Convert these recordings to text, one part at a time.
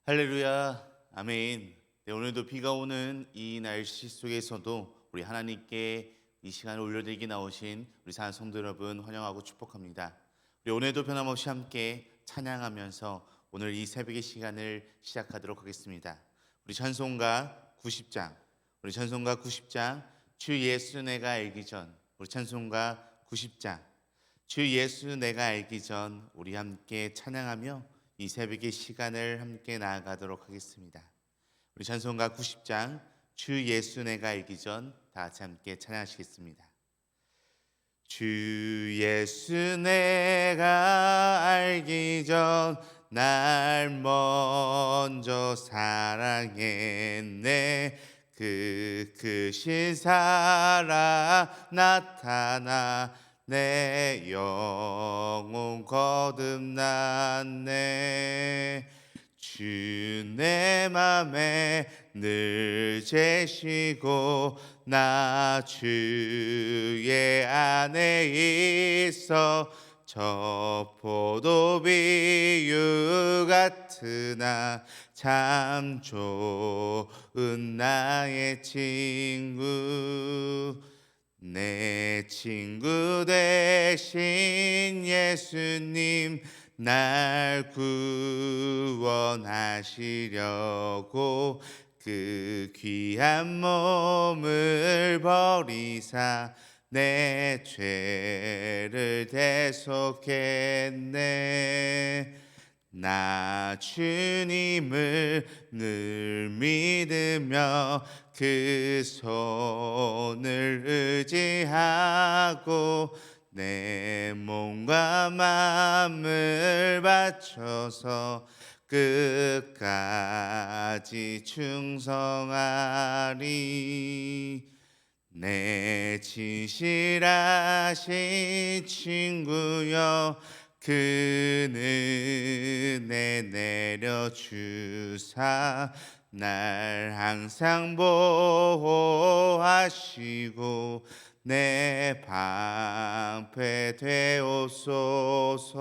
할렐루야, 아멘. 네, 오늘도 비가 오는 이 날씨 속에서도 우리 하나님께 이 시간을 올려드리기 나오신 우리 사는 성도 여러분 환영하고 축복합니다. 우리 오늘도 변함없이 함께 찬양하면서 오늘 이 새벽의 시간을 시작하도록 하겠습니다. 우리 찬송가 90장, 주 예수 내가 알기 전, 우리 찬송가 90장, 주 예수 내가 알기 전 우리 함께 찬양하며 이 새벽의 시간을 함께 나아가도록 하겠습니다. 우리 찬송가 90장 주 예수 내가 알기 전 다 같이 함께 찬양하시겠습니다. 주 예수 내가 알기 전 날 먼저 사랑했네. 그 크신 사랑 나타나 내 영혼 거듭났네. 주 내 맘에 늘 계시고 나 주의 안에 있어. 저 포도비유 같으나 참 좋은 나의 친구. 내 친구 되신 예수님 날 구원하시려고 그 귀한 몸을 버리사 내 죄를 대속했네. 나 주님을 늘 믿으며 그 손을 의지하고 내 몸과 마음을 바쳐서 끝까지 충성하리. 내 진실하신 친구여 그 은혜 내려주사 날 항상 보호하시고 내 방패 되옵소서.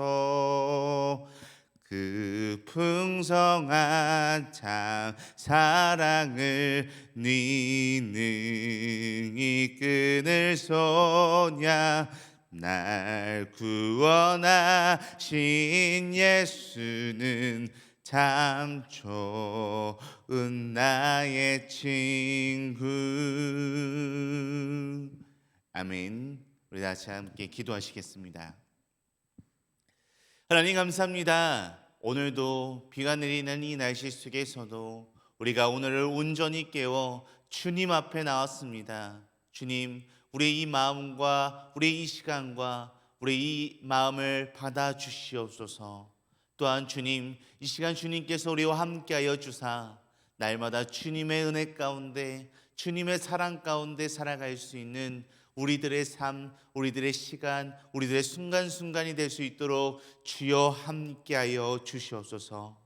그 풍성한 참 사랑을 네 능히 끊을 소냐. 날 구원하신 예수는 참 좋은 나의 친구. 아멘. 우리 다시 함께 기도하시겠습니다. 하나님 감사합니다. 오늘도 비가 내리는 이 날씨 속에서도 우리가 오늘을 온전히 깨워 주님 앞에 나왔습니다. 주님, 우리의 이 마음과 우리의 이 시간과 우리의 이 마음을 받아 주시옵소서. 또한 주님, 이 시간 주님께서 우리와 함께하여 주사 날마다 주님의 은혜 가운데 주님의 사랑 가운데 살아갈 수 있는 우리들의 삶, 우리들의 시간, 우리들의 순간순간이 될 수 있도록 주여 함께하여 주시옵소서.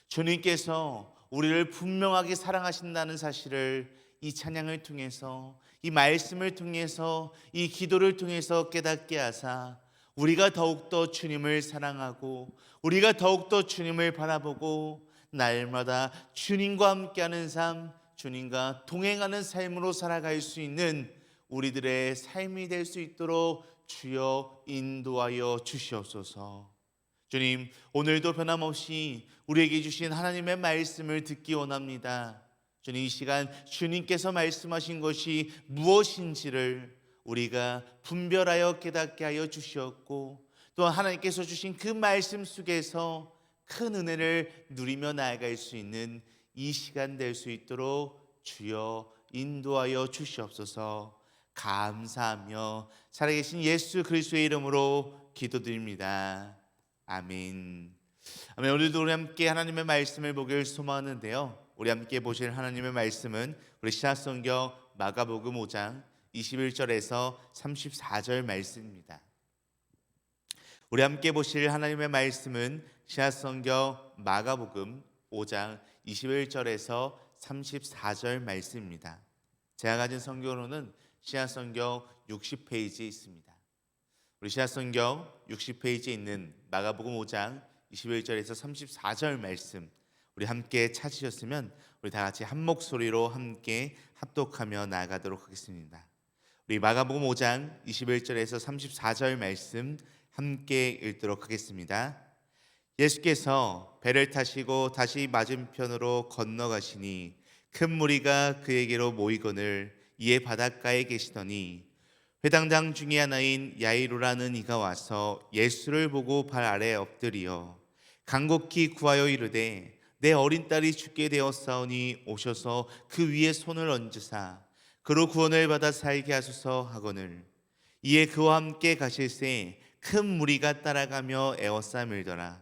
주님께서 우리를 분명하게 사랑하신다는 사실을 이 찬양을 통해서, 이 말씀을 통해서, 이 기도를 통해서 깨닫게 하사 우리가 더욱더 주님을 사랑하고 우리가 더욱더 주님을 바라보고 날마다 주님과 함께하는 삶, 주님과 동행하는 삶으로 살아갈 수 있는 우리들의 삶이 될 수 있도록 주여 인도하여 주시옵소서. 주님, 오늘도 변함없이 우리에게 주신 하나님의 말씀을 듣기 원합니다. 주님, 이 시간 주님께서 말씀하신 것이 무엇인지를 우리가 분별하여 깨닫게 하여 주시옵고, 또한 하나님께서 주신 그 말씀 속에서 큰 은혜를 누리며 나아갈 수 있는 이 시간 될 수 있도록 주여 인도하여 주시옵소서. 감사하며 살아계신 예수 그리스도의 이름으로 기도드립니다. 아멘. 아멘. 오늘도 우리 함께 하나님의 말씀을 보길 소망하는데요, 우리 함께 보실 하나님의 말씀은 우리 신약성경 마가복음 5장 21절에서 34절 말씀입니다. 우리 함께 보실 하나님의 말씀은 신약성경 마가복음 5장 21절에서 34절 말씀입니다. 제가 가진 성경으로는 신약성경 60페이지에 있습니다. 우리 신약성경 60페이지에 있는 마가복음 5장 21절에서 34절 말씀, 우리 함께 찾으셨으면 우리 다 같이 한 목소리로 함께 합독하며 나아가도록 하겠습니다. 우리 마가복음 5장 21절에서 34절 말씀 함께 읽도록 하겠습니다. 예수께서 배를 타시고 다시 맞은편으로 건너가시니 큰 무리가 그에게로 모이거늘 이에 바닷가에 계시더니 회당장 중에 하나인 야이로라는 이가 와서 예수를 보고 발 아래 엎드리어 간곡히 구하여 이르되 내 어린 딸이 죽게 되었사오니 오셔서 그 위에 손을 얹으사 그로 구원을 받아 살게 하소서 하거늘 이에 그와 함께 가실새 큰 무리가 따라가며 에워싸 밀더라.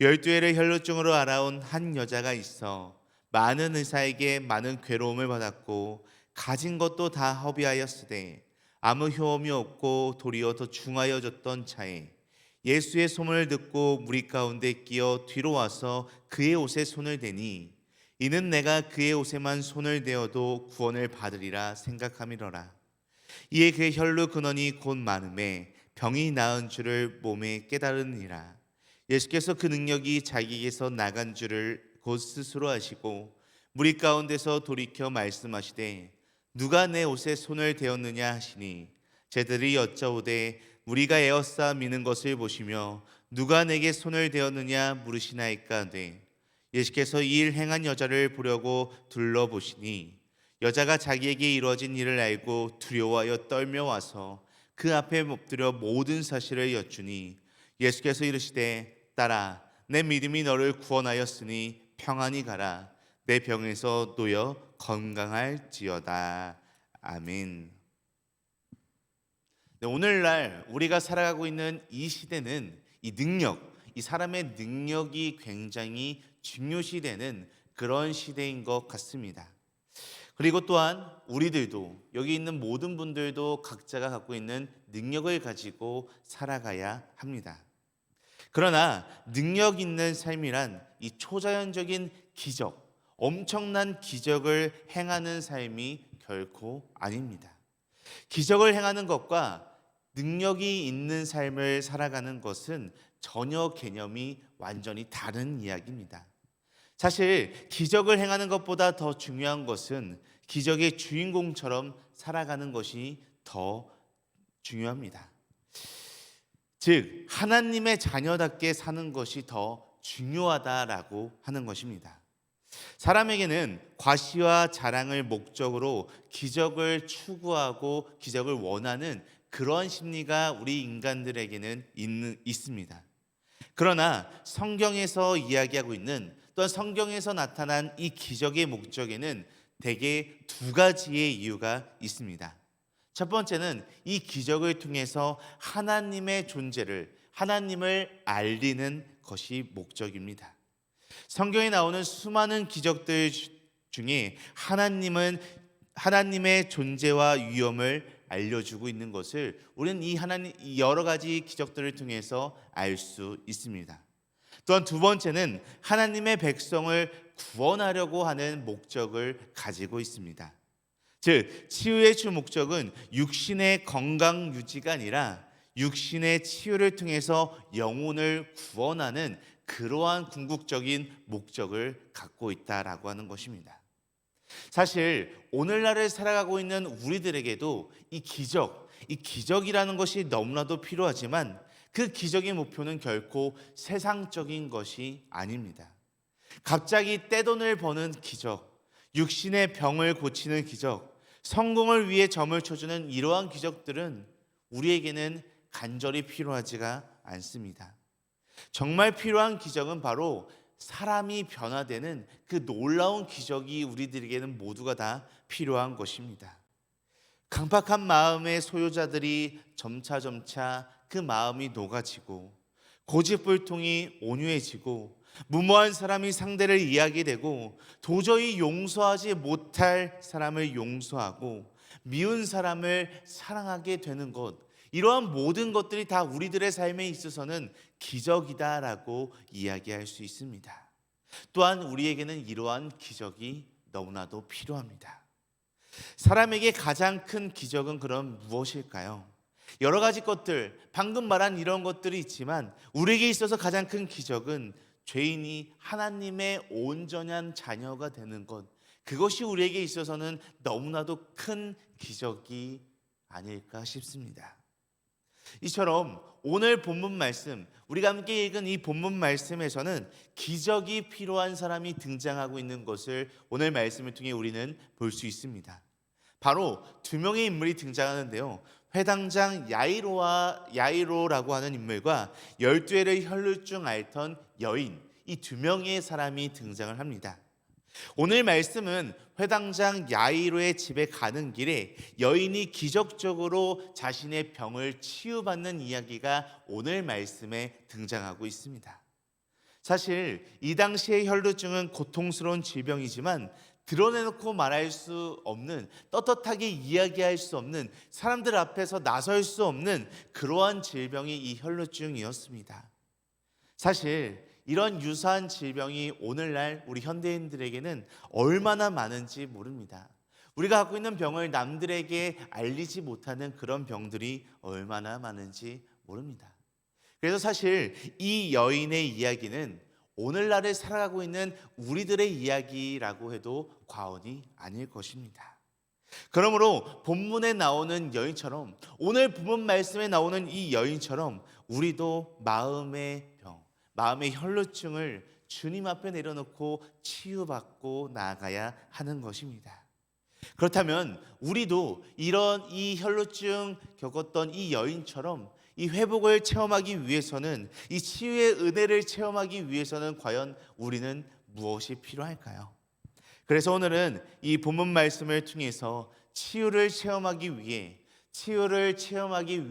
12해를 혈루증으로 알아온 한 여자가 있어 많은 의사에게 많은 괴로움을 받았고 가진 것도 다 허비하였으되 아무 효험이 없고 도리어 더 중하여졌던 차에 예수의 소문을 듣고 무리 가운데 끼어 뒤로 와서 그의 옷에 손을 대니 이는 내가 그의 옷에만 손을 대어도 구원을 받으리라 생각함이로라. 이에 그의 혈루 근원이 곧 많음에 병이 나은 줄을 몸에 깨달으니라. 예수께서 그 능력이 자기에게서 나간 줄을 곧 스스로 아시고 무리 가운데서 돌이켜 말씀하시되 누가 내 옷에 손을 대었느냐 하시니 제들이 여짜오되 무리가 에워싸 미는 것을 보시며 누가 내게 손을 대었느냐 물으시나이까되 예수께서 이 일 행한 여자를 보려고 둘러보시니 여자가 자기에게 이루어진 일을 알고 두려워하여 떨며 와서 그 앞에 엎드려 모든 사실을 여쭈니 예수께서 이르시되 딸아 내 믿음이 너를 구원하였으니 평안히 가라 내 병에서 놓여 건강할지어다. 아멘. 네, 오늘날 우리가 살아가고 있는 이 시대는 이 능력, 이 사람의 능력이 굉장히 중요시되는 그런 시대인 것 같습니다. 그리고 또한 우리들도 여기 있는 모든 분들도 각자가 갖고 있는 능력을 가지고 살아가야 합니다. 그러나 능력 있는 삶이란 이 초자연적인 기적, 엄청난 기적을 행하는 삶이 결코 아닙니다. 기적을 행하는 것과 능력이 있는 삶을 살아가는 것은 전혀 개념이 완전히 다른 이야기입니다. 사실 기적을 행하는 것보다 더 중요한 것은 기적의 주인공처럼 살아가는 것이 더 중요합니다. 즉 하나님의 자녀답게 사는 것이 더 중요하다라고 하는 것입니다. 사람에게는 과시와 자랑을 목적으로 기적을 추구하고 기적을 원하는 그런 심리가 우리 인간들에게는 있습니다. 그러나 성경에서 이야기하고 있는 또한 성경에서 나타난 이 기적의 목적에는 대개 두 가지의 이유가 있습니다. 첫 번째는 이 기적을 통해서 하나님의 존재를, 하나님을 알리는 것이 목적입니다. 성경에 나오는 수많은 기적들 중에 하나님은 하나님의 존재와 위엄을 알려주고 있는 것을 우리는 이 여러 가지 기적들을 통해서 알 수 있습니다. 또한 두 번째는 하나님의 백성을 구원하려고 하는 목적을 가지고 있습니다. 즉 치유의 주 목적은 육신의 건강 유지가 아니라 육신의 치유를 통해서 영혼을 구원하는 그러한 궁극적인 목적을 갖고 있다라고 하는 것입니다. 사실 오늘날을 살아가고 있는 우리들에게도 이 기적이라는 것이 너무나도 필요하지만 그 기적의 목표는 결코 세상적인 것이 아닙니다. 갑자기 떼돈을 버는 기적, 육신의 병을 고치는 기적, 성공을 위해 점을 쳐주는 이러한 기적들은 우리에게는 간절히 필요하지가 않습니다. 정말 필요한 기적은 바로 사람이 변화되는 그 놀라운 기적이 우리들에게는 모두가 다 필요한 것입니다. 강팍한 마음의 소유자들이 점차 그 마음이 녹아지고 고집불통이 온유해지고 무모한 사람이 상대를 이해하게 되고 도저히 용서하지 못할 사람을 용서하고 미운 사람을 사랑하게 되는 것, 이러한 모든 것들이 다 우리들의 삶에 있어서는 기적이다라고 이야기할 수 있습니다. 또한 우리에게는 이러한 기적이 너무나도 필요합니다. 사람에게 가장 큰 기적은 그럼 무엇일까요? 여러 가지 것들, 방금 말한 이런 것들이 있지만 우리에게 있어서 가장 큰 기적은 죄인이 하나님의 온전한 자녀가 되는 것, 그것이 우리에게 있어서는 너무나도 큰 기적이 아닐까 싶습니다. 이처럼 오늘 본문 말씀, 우리가 함께 읽은 이 본문 말씀에서는 기적이 필요한 사람이 등장하고 있는 것을 오늘 말씀을 통해 우리는 볼 수 있습니다. 바로 두 명의 인물이 등장하는데요. 회당장 야이로라고 하는 인물과 12회를 혈루증 앓던 여인, 이 두 명의 사람이 등장을 합니다. 오늘 말씀은 회당장 야이로의 집에 가는 길에 여인이 기적적으로 자신의 병을 치유받는 이야기가 오늘 말씀에 등장하고 있습니다. 사실 이 당시의 혈루증은 고통스러운 질병이지만 드러내놓고 말할 수 없는, 떳떳하게 이야기할 수 없는, 사람들 앞에서 나설 수 없는 그러한 질병이 이 혈루증이었습니다. 사실 이런 유사한 질병이 오늘날 우리 현대인들에게는 얼마나 많은지 모릅니다. 우리가 갖고 있는 병을 남들에게 알리지 못하는 그런 병들이 얼마나 많은지 모릅니다. 그래서 사실 이 여인의 이야기는 오늘날을 살아가고 있는 우리들의 이야기라고 해도 과언이 아닐 것입니다. 그러므로 본문에 나오는 여인처럼, 오늘 본문 말씀에 나오는 이 여인처럼 우리도 마음의 병, 마음의 혈루증을 주님 앞에 내려놓고 치유받고 나아가야 하는 것입니다. 그렇다면 우리도 이런 이 혈루증 겪었던 이 여인처럼 이 회복을 체험하기 위해서는, 이 치유의 은혜를 체험하기 위해서는 과연 우리는 무엇이 필요할까요? 그래서 오늘은 이 본문 말씀을 통해서 치유를 체험하기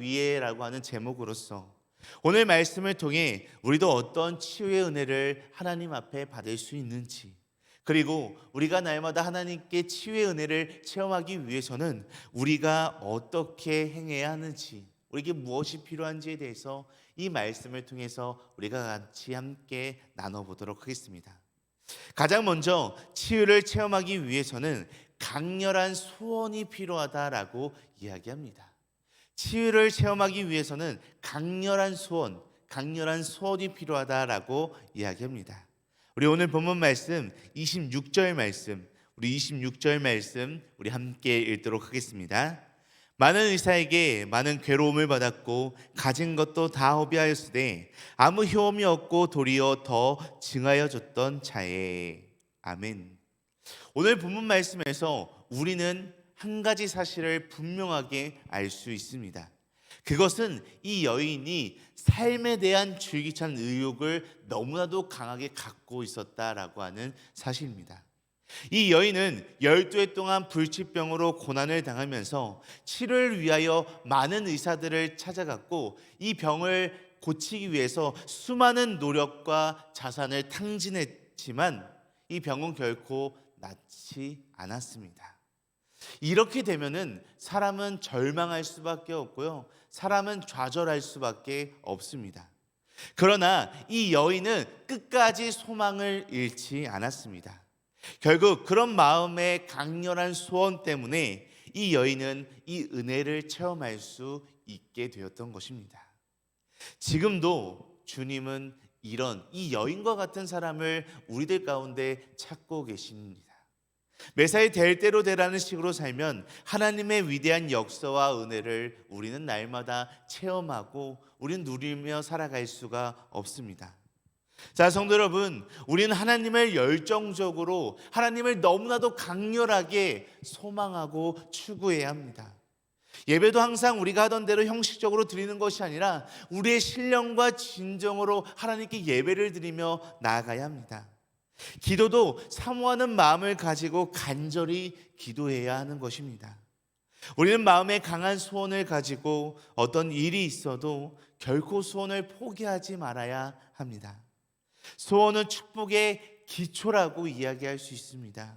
위해라고 하는 제목으로서 오늘 말씀을 통해 우리도 어떤 치유의 은혜를 하나님 앞에 받을 수 있는지, 그리고 우리가 날마다 하나님께 치유의 은혜를 체험하기 위해서는 우리가 어떻게 행해야 하는지, 우리에게 무엇이 필요한지에 대해서 이 말씀을 통해서 우리가 같이 함께 나눠보도록 하겠습니다. 가장 먼저 치유를 체험하기 위해서는 강렬한 소원이 필요하다라고 이야기합니다. 치유를 체험하기 위해서는 강렬한 소원이 필요하다라고 이야기합니다. 우리 오늘 본문 말씀 26절 말씀, 우리 함께 읽도록 하겠습니다. 많은 의사에게 많은 괴로움을 받았고 가진 것도 다 허비하였으되 아무 효험이 없고 도리어 더 증하여졌던 자에. 아멘. 오늘 본문 말씀에서 우리는 한 가지 사실을 분명하게 알 수 있습니다. 그것은 이 여인이 삶에 대한 줄기찬 의욕을 너무나도 강하게 갖고 있었다라고 하는 사실입니다. 이 여인은 12해 동안 불치병으로 고난을 당하면서 치료를 위하여 많은 의사들을 찾아갔고 이 병을 고치기 위해서 수많은 노력과 자산을 탕진했지만 이 병은 결코 낫지 않았습니다. 이렇게 되면은 사람은 절망할 수밖에 없고요, 사람은 좌절할 수밖에 없습니다. 그러나 이 여인은 끝까지 소망을 잃지 않았습니다. 결국 그런 마음의 강렬한 소원 때문에 이 여인은 이 은혜를 체험할 수 있게 되었던 것입니다. 지금도 주님은 이런 이 여인과 같은 사람을 우리들 가운데 찾고 계십니다. 매사에 될 대로 되라는 식으로 살면 하나님의 위대한 역사와 은혜를 우리는 날마다 체험하고 우리는 누리며 살아갈 수가 없습니다. 자, 성도 여러분, 우리는 하나님을 열정적으로, 하나님을 너무나도 강렬하게 소망하고 추구해야 합니다. 예배도 항상 우리가 하던 대로 형식적으로 드리는 것이 아니라 우리의 신령과 진정으로 하나님께 예배를 드리며 나아가야 합니다. 기도도 사모하는 마음을 가지고 간절히 기도해야 하는 것입니다. 우리는 마음에 강한 소원을 가지고 어떤 일이 있어도 결코 소원을 포기하지 말아야 합니다. 소원은 축복의 기초라고 이야기할 수 있습니다.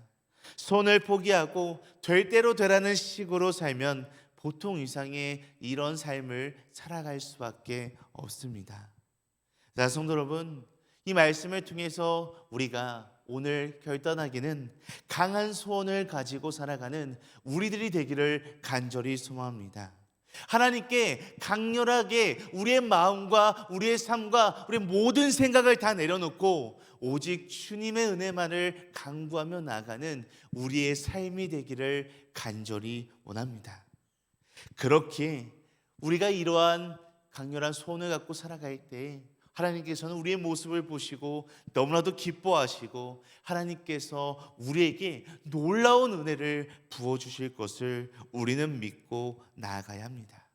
소원을 포기하고 될 대로 되라는 식으로 살면 보통 이상의 이런 삶을 살아갈 수밖에 없습니다. 자, 성도 여러분, 이 말씀을 통해서 우리가 오늘 결단하기는 강한 소원을 가지고 살아가는 우리들이 되기를 간절히 소망합니다. 하나님께 강렬하게 우리의 마음과 우리의 삶과 우리의 모든 생각을 다 내려놓고 오직 주님의 은혜만을 강구하며 나아가는 우리의 삶이 되기를 간절히 원합니다. 그렇게 우리가 이러한 강렬한 소원을 갖고 살아갈 때 하나님께서는 우리의 모습을 보시고 너무나도 기뻐하시고 하나님께서 우리에게 놀라운 은혜를 부어주실 것을 우리는 믿고 나아가야 합니다.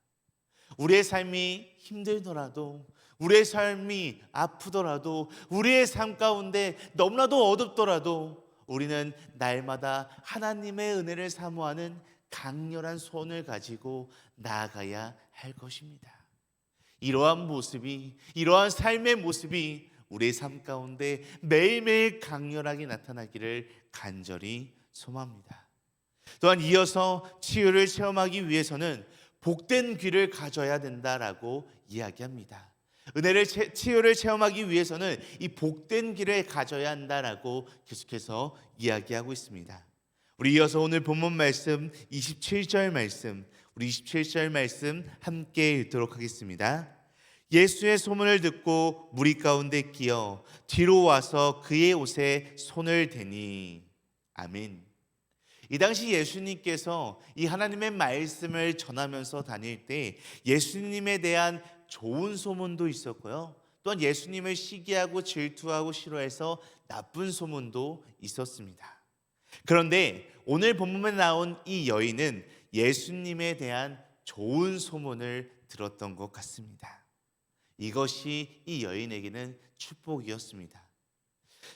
우리의 삶이 힘들더라도, 우리의 삶이 아프더라도, 우리의 삶 가운데 너무나도 어둡더라도 우리는 날마다 하나님의 은혜를 사모하는 강렬한 소원을 가지고 나아가야 할 것입니다. 이러한 모습이, 이러한 삶의 모습이 우리의 삶 가운데 매일매일 강렬하게 나타나기를 간절히 소망합니다. 또한 이어서 치유를 체험하기 위해서는 복된 귀를 가져야 된다라고 이야기합니다. 치유를 체험하기 위해서는 이 복된 귀를 가져야 한다라고 계속해서 이야기하고 있습니다. 우리 이어서 오늘 본문 말씀 27절 말씀, 우리 27절 말씀 함께 읽도록 하겠습니다. 예수의 소문을 듣고 무리 가운데 끼어 뒤로 와서 그의 옷에 손을 대니. 아멘. 이 당시 예수님께서 이 하나님의 말씀을 전하면서 다닐 때 예수님에 대한 좋은 소문도 있었고요, 또한 예수님을 시기하고 질투하고 싫어해서 나쁜 소문도 있었습니다. 그런데 오늘 본문에 나온 이 여인은 예수님에 대한 좋은 소문을 들었던 것 같습니다. 이것이 이 여인에게는 축복이었습니다.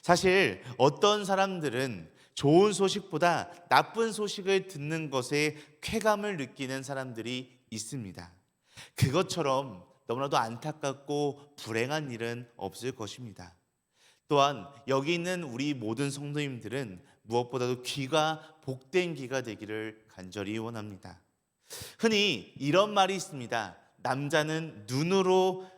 사실 어떤 사람들은 좋은 소식보다 나쁜 소식을 듣는 것에 쾌감을 느끼는 사람들이 있습니다. 그것처럼 너무나도 안타깝고 불행한 일은 없을 것입니다. 또한 여기 있는 우리 모든 성도님들은 무엇보다도 귀가 복된 귀가 되기를 간절히 원합니다. 흔히 이런 말이 있습니다. 남자는 눈으로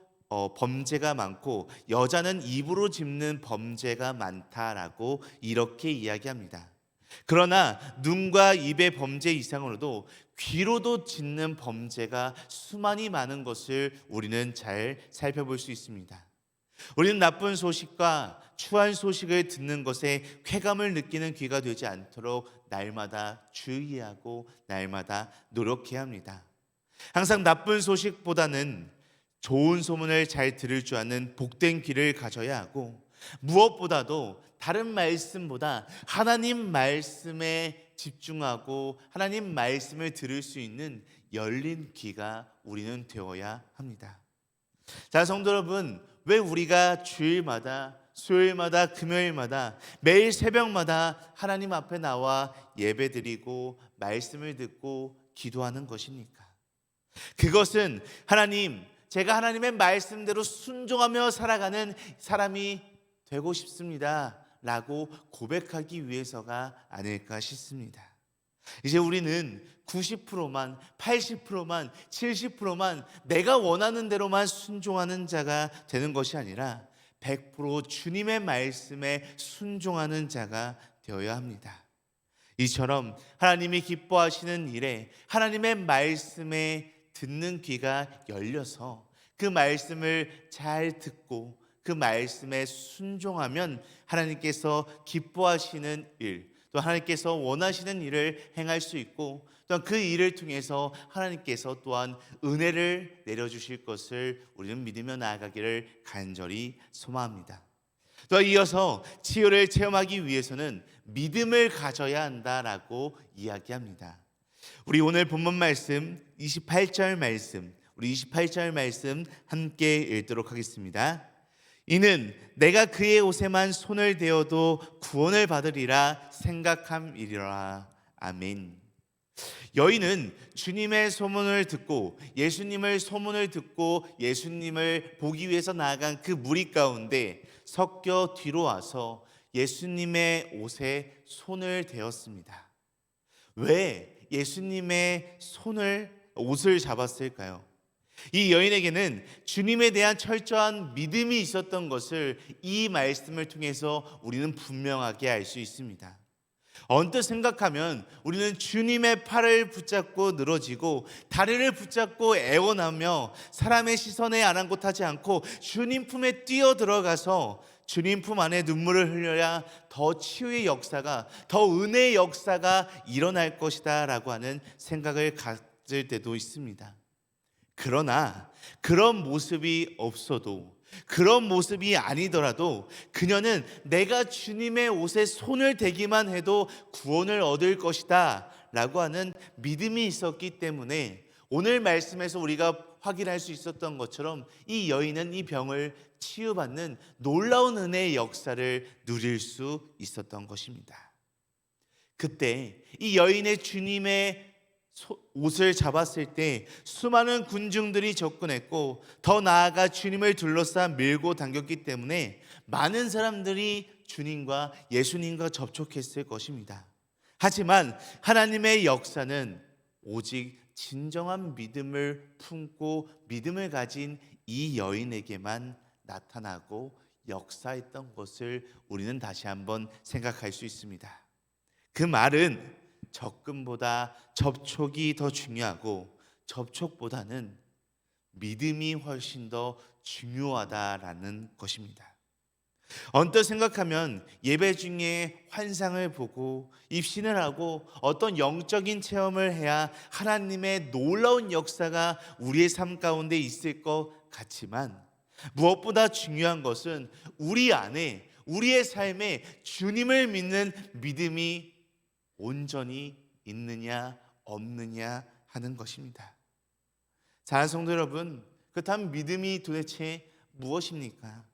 범죄가 많고 여자는 입으로 짚는 범죄가 많다라고 이렇게 이야기합니다. 그러나 눈과 입의 범죄 이상으로도 귀로도 짚는 범죄가 수많이 많은 것을 우리는 잘 살펴볼 수 있습니다. 우리는 나쁜 소식과 추한 소식을 듣는 것에 쾌감을 느끼는 귀가 되지 않도록 날마다 주의하고 날마다 노력해야 합니다. 항상 나쁜 소식보다는 좋은 소문을 잘 들을 줄 아는 복된 귀를 가져야 하고, 무엇보다도 다른 말씀보다 하나님 말씀에 집중하고 하나님 말씀을 들을 수 있는 열린 귀가 우리는 되어야 합니다. 자, 성도 여러분, 왜 우리가 주일마다, 수요일마다, 금요일마다, 매일 새벽마다 하나님 앞에 나와 예배드리고 말씀을 듣고 기도하는 것입니까? 그것은 하나님, 제가 하나님의 말씀대로 순종하며 살아가는 사람이 되고 싶습니다 라고 고백하기 위해서가 아닐까 싶습니다. 이제 우리는 90%만, 80%만, 70%만 내가 원하는 대로만 순종하는 자가 되는 것이 아니라 100% 주님의 말씀에 순종하는 자가 되어야 합니다. 이처럼 하나님이 기뻐하시는 일에 하나님의 말씀에 듣는 귀가 열려서 그 말씀을 잘 듣고 그 말씀에 순종하면 하나님께서 기뻐하시는 일, 또 하나님께서 원하시는 일을 행할 수 있고, 또한 그 일을 통해서 하나님께서 또한 은혜를 내려주실 것을 우리는 믿으며 나아가기를 간절히 소망합니다. 또 이어서 치유를 체험하기 위해서는 믿음을 가져야 한다라고 이야기합니다. 우리 오늘 본문 말씀 28절 말씀, 우리 28절 말씀 함께 읽도록 하겠습니다. 이는 내가 그의 옷에만 손을 대어도 구원을 받으리라 생각함이리라. 아멘. 여인은 주님의 소문을 듣고 예수님을 소문을 듣고 예수님을 보기 위해서 나아간 그 무리 가운데 섞여 뒤로 와서 예수님의 옷에 손을 대었습니다. 왜 예수님의 옷을 잡았을까요? 이 여인에게는 주님에 대한 철저한 믿음이 있었던 것을 이 말씀을 통해서 우리는 분명하게 알 수 있습니다. 언뜻 생각하면 우리는 주님의 팔을 붙잡고 늘어지고 다리를 붙잡고 애원하며 사람의 시선에 아랑곳하지 않고 주님 품에 뛰어 들어가서 주님 품 안에 눈물을 흘려야 더 치유의 역사가, 더 은혜의 역사가 일어날 것이다 라고 하는 생각을 가질 때도 있습니다. 그러나 그런 모습이 없어도, 그런 모습이 아니더라도 그녀는 내가 주님의 옷에 손을 대기만 해도 구원을 얻을 것이다 라고 하는 믿음이 있었기 때문에 오늘 말씀에서 우리가 확인할 수 있었던 것처럼 이 여인은 이 병을 치유받는 놀라운 은혜의 역사를 누릴 수 있었던 것입니다. 그때 이 여인의 주님의 옷을 잡았을 때 수많은 군중들이 접근했고 더 나아가 주님을 둘러싸 밀고 당겼기 때문에 많은 사람들이 주님과 예수님과 접촉했을 것입니다. 하지만 하나님의 역사는 오직 진정한 믿음을 품고 믿음을 가진 이 여인에게만 나타나고 역사했던 것을 우리는 다시 한번 생각할 수 있습니다. 그 말은 접근보다 접촉이 더 중요하고 접촉보다는 믿음이 훨씬 더 중요하다라는 것입니다. 언뜻 생각하면 예배 중에 환상을 보고 입신을 하고 어떤 영적인 체험을 해야 하나님의 놀라운 역사가 우리의 삶 가운데 있을 것 같지만 무엇보다 중요한 것은 우리 안에, 우리의 삶에 주님을 믿는 믿음이 온전히 있느냐 없느냐 하는 것입니다. 사랑하는 성도 여러분, 그렇다면 믿음이 도대체 무엇입니까?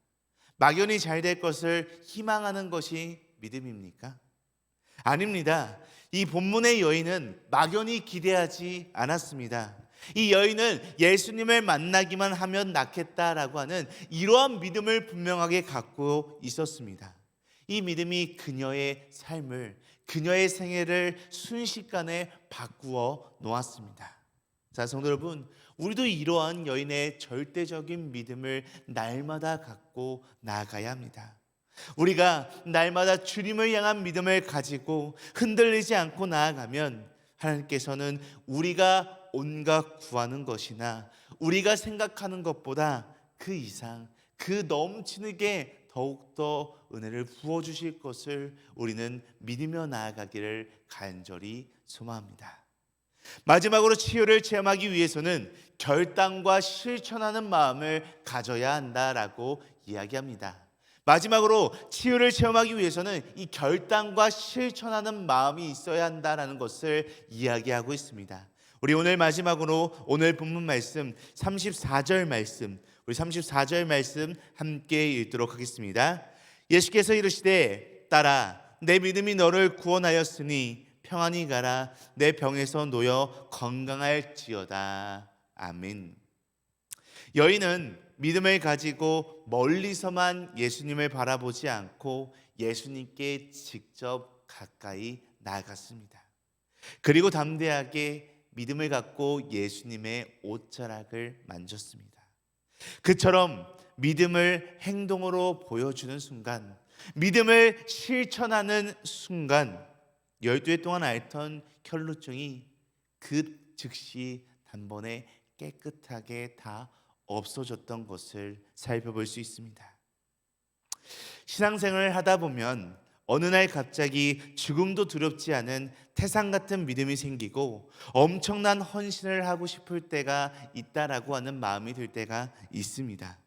막연히 잘 될 것을 희망하는 것이 믿음입니까? 아닙니다. 이 본문의 여인은 막연히 기대하지 않았습니다. 이 여인은 예수님을 만나기만 하면 낫겠다라고 하는 이러한 믿음을 분명하게 갖고 있었습니다. 이 믿음이 그녀의 삶을, 그녀의 생애를 순식간에 바꾸어 놓았습니다. 자, 성도 여러분, 우리도 이러한 여인의 절대적인 믿음을 날마다 갖고 나아가야 합니다. 우리가 날마다 주님을 향한 믿음을 가지고 흔들리지 않고 나아가면 하나님께서는 우리가 온갖 구하는 것이나 우리가 생각하는 것보다 그 이상, 그 넘치게 더욱더 은혜를 부어주실 것을 우리는 믿으며 나아가기를 간절히 소망합니다. 마지막으로 치유를 체험하기 위해서는 결단과 실천하는 마음을 가져야 한다라고 이야기합니다. 마지막으로 치유를 체험하기 위해서는 이 결단과 실천하는 마음이 있어야 한다라는 것을 이야기하고 있습니다. 우리 오늘 마지막으로 오늘 본문 말씀 34절 말씀, 우리 34절 말씀 함께 읽도록 하겠습니다. 예수께서 이르시되 딸아 내 믿음이 너를 구원하였으니 평안히 가라 내 병에서 놓여 건강할지어다. 아멘. 여인은 믿음을 가지고 멀리서만 예수님을 바라보지 않고 예수님께 직접 가까이 나아갔습니다. 그리고 담대하게 믿음을 갖고 예수님의 옷자락을 만졌습니다. 그처럼 믿음을 행동으로 보여주는 순간, 믿음을 실천하는 순간 12해 동안 앓던 혈루증이 그 즉시 단번에 깨끗하게 다 없어졌던 것을 살펴볼 수 있습니다. 신앙생활을 하다 보면 어느 날 갑자기 죽음도 두렵지 않은 태산 같은 믿음이 생기고 엄청난 헌신을 하고 싶을 때가 있다라고 하는 마음이 들 때가 있습니다.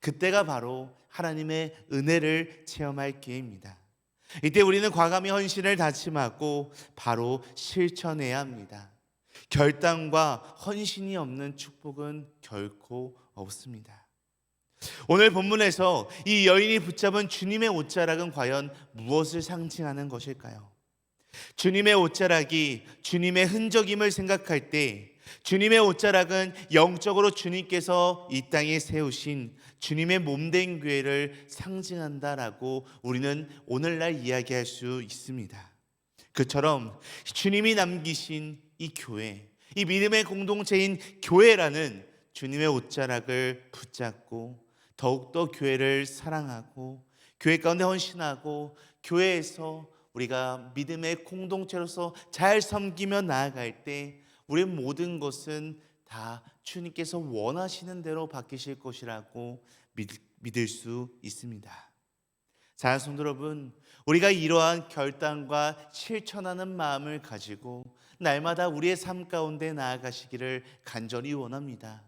그때가 바로 하나님의 은혜를 체험할 기회입니다. 이때 우리는 과감히 헌신을 다짐하고 바로 실천해야 합니다. 결단과 헌신이 없는 축복은 결코 없습니다. 오늘 본문에서 이 여인이 붙잡은 주님의 옷자락은 과연 무엇을 상징하는 것일까요? 주님의 옷자락이 주님의 흔적임을 생각할 때 주님의 옷자락은 영적으로 주님께서 이 땅에 세우신 주님의 몸된 교회를 상징한다라고 우리는 오늘날 이야기할 수 있습니다. 그처럼 주님이 남기신 이 교회, 이 믿음의 공동체인 교회라는 주님의 옷자락을 붙잡고 더욱더 교회를 사랑하고 교회 가운데 헌신하고 교회에서 우리가 믿음의 공동체로서 잘 섬기며 나아갈 때 우리의 모든 것은 다 주님께서 원하시는 대로 바뀌실 것이라고 믿을 수 있습니다. 사랑하는 성도 여러분, 우리가 이러한 결단과 실천하는 마음을 가지고 날마다 우리의 삶 가운데 나아가시기를 간절히 원합니다.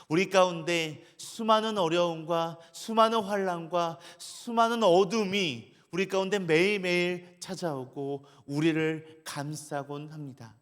우리 가운데 수많은 어려움과 수많은 환난과 수많은 어둠이 우리 가운데 매일매일 찾아오고 우리를 감싸곤 합니다.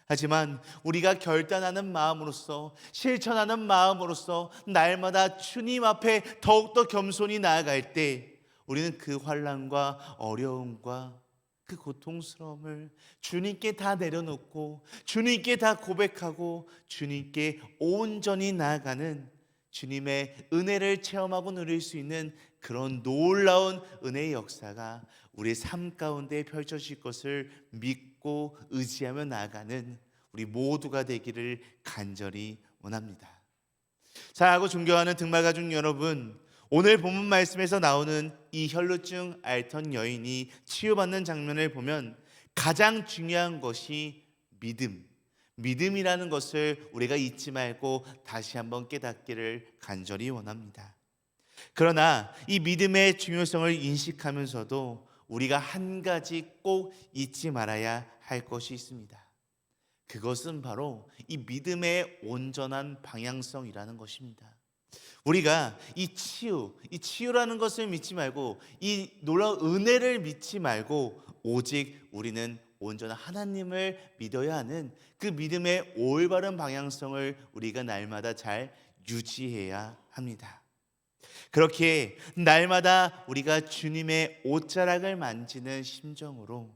하지만 우리가 결단하는 마음으로써, 실천하는 마음으로써 날마다 주님 앞에 더욱더 겸손히 나아갈 때 우리는 그 환난과 어려움과 그 고통스러움을 주님께 다 내려놓고 주님께 다 고백하고 주님께 온전히 나아가는, 주님의 은혜를 체험하고 누릴 수 있는 그런 놀라운 은혜의 역사가 우리의 삶 가운데 펼쳐질 것을 믿고 의지하며 나아가는 우리 모두가 되기를 간절히 원합니다. 사랑하고 존경하는 등말가족 여러분, 오늘 본문 말씀에서 나오는 이 혈루증 앓던 여인이 치유받는 장면을 보면 가장 중요한 것이 믿음이라는 것을 우리가 잊지 말고 다시 한번 깨닫기를 간절히 원합니다. 그러나 이 믿음의 중요성을 인식하면서도 우리가 한 가지 꼭 잊지 말아야 할 것이 있습니다. 그것은 바로 이 믿음의 온전한 방향성이라는 것입니다. 우리가 이 치유라는 것을 믿지 말고 이 놀라운 은혜를 믿지 말고 오직 우리는 온전한 하나님을 믿어야 하는 그 믿음의 올바른 방향성을 우리가 날마다 잘 유지해야 합니다. 그렇게 날마다 우리가 주님의 옷자락을 만지는 심정으로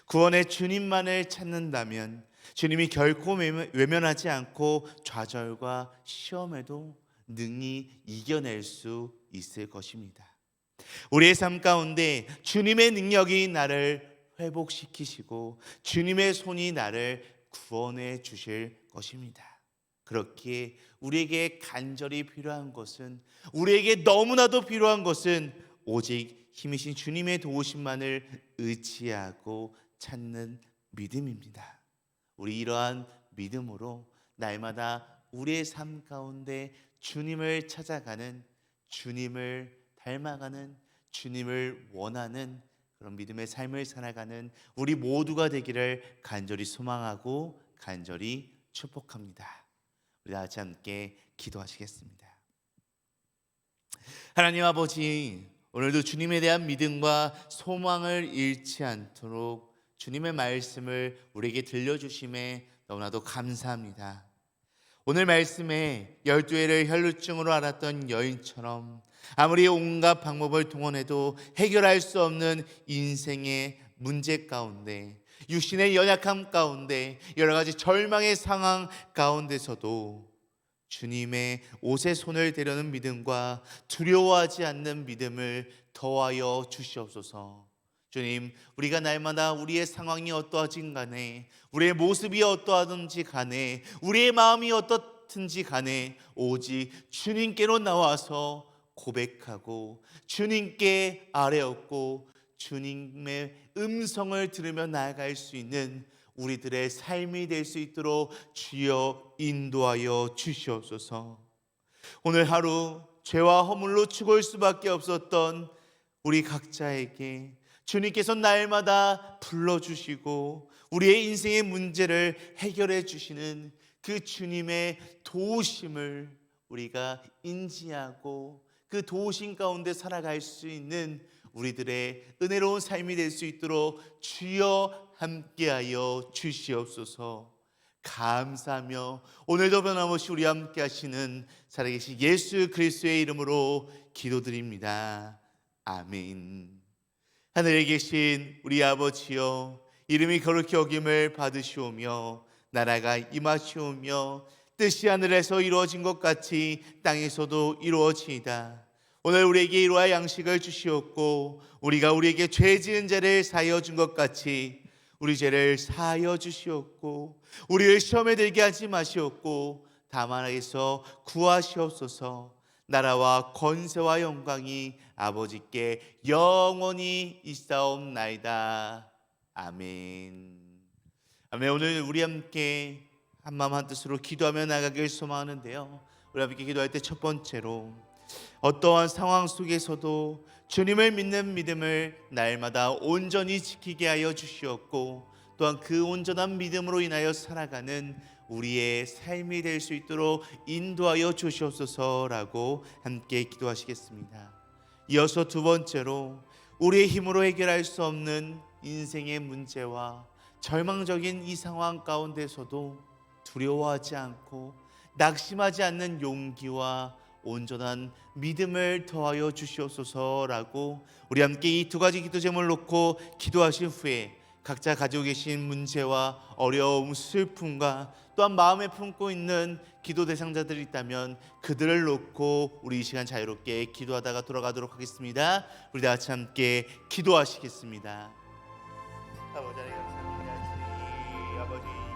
구원의 주님만을 찾는다면 주님이 결코 외면하지 않고 좌절과 시험에도 능히 이겨낼 수 있을 것입니다. 우리의 삶 가운데 주님의 능력이 나를 회복시키시고 주님의 손이 나를 구원해 주실 것입니다. 그렇기에 우리에게 간절히 필요한 것은, 우리에게 너무나도 필요한 것은 오직 힘이신 주님의 도우심만을 의지하고 찾는 믿음입니다. 우리 이러한 믿음으로 날마다 우리의 삶 가운데 주님을 찾아가는, 주님을 닮아가는, 주님을 원하는 그런 믿음의 삶을 살아가는 우리 모두가 되기를 간절히 소망하고 간절히 축복합니다. 우리 다 같이 함께 기도하시겠습니다. 하나님 아버지, 오늘도 주님에 대한 믿음과 소망을 잃지 않도록 주님의 말씀을 우리에게 들려주심에 너무나도 감사합니다. 오늘 말씀에 12회를 혈루증으로 앓았던 여인처럼 아무리 온갖 방법을 동원해도 해결할 수 없는 인생의 문제 가운데, 육신의 연약함 가운데, 여러 가지 절망의 상황 가운데서도 주님의 옷에 손을 대려는 믿음과 두려워하지 않는 믿음을 더하여 주시옵소서. 주님, 우리가 날마다 우리의 상황이 어떠하든 간에, 우리의 모습이 어떠하든지 간에, 우리의 마음이 어떻든지 간에 오직 주님께로 나와서 고백하고 주님께 아뢰었고 주님의 음성을 들으며 나아갈 수 있는 우리들의 삶이 될 수 있도록 주여 인도하여 주시옵소서. 오늘 하루 죄와 허물로 죽을 수밖에 없었던 우리 각자에게 주님께서 날마다 불러주시고 우리의 인생의 문제를 해결해 주시는 그 주님의 도우심을 우리가 인지하고 그 도우심 가운데 살아갈 수 있는 우리들의 은혜로운 삶이 될 수 있도록 주여 함께하여 주시옵소서. 감사하며 오늘도 변함없이 우리 함께 하시는 살아계신 예수 그리스도의 이름으로 기도드립니다. 아멘. 하늘에 계신 우리 아버지여, 이름이 거룩히 여김을 받으시오며 나라가 임하시오며 뜻이 하늘에서 이루어진 것 같이 땅에서도 이루어지이다. 오늘 우리에게 이러한 양식을 주시옵고 우리가 우리에게 죄 지은 자를 사하여 준 것 같이 우리 죄를 사하여 주시옵고 우리를 시험에 들게 하지 마시옵고 다만 하에서 구하시옵소서. 나라와 권세와 영광이 아버지께 영원히 있사옵나이다. 아멘. 아멘. 오늘 우리 함께 한마음 한뜻으로 기도하며 나가길 소망하는데요. 우리 함께 기도할 때 첫 번째로 어떠한 상황 속에서도 주님을 믿는 믿음을 날마다 온전히 지키게 하여 주시었고, 또한 그 온전한 믿음으로 인하여 살아가는 우리의 삶이 될 수 있도록 인도하여 주시옵소서라고 함께 기도하시겠습니다. 이어서 두 번째로 우리의 힘으로 해결할 수 없는 인생의 문제와 절망적인 이 상황 가운데서도 두려워하지 않고 낙심하지 않는 용기와 온전한 믿음을 더하여 주시옵소서라고 우리 함께 이 두 가지 기도 제목을 놓고 기도하신 후에 각자 가지고 계신 문제와 어려움, 슬픔과 또한 마음에 품고 있는 기도 대상자들이 있다면 그들을 놓고 우리 이 시간 자유롭게 기도하다가 돌아가도록 하겠습니다. 우리 다 같이 함께 기도하시겠습니다. 아버지 감사합니다. 주님 아버지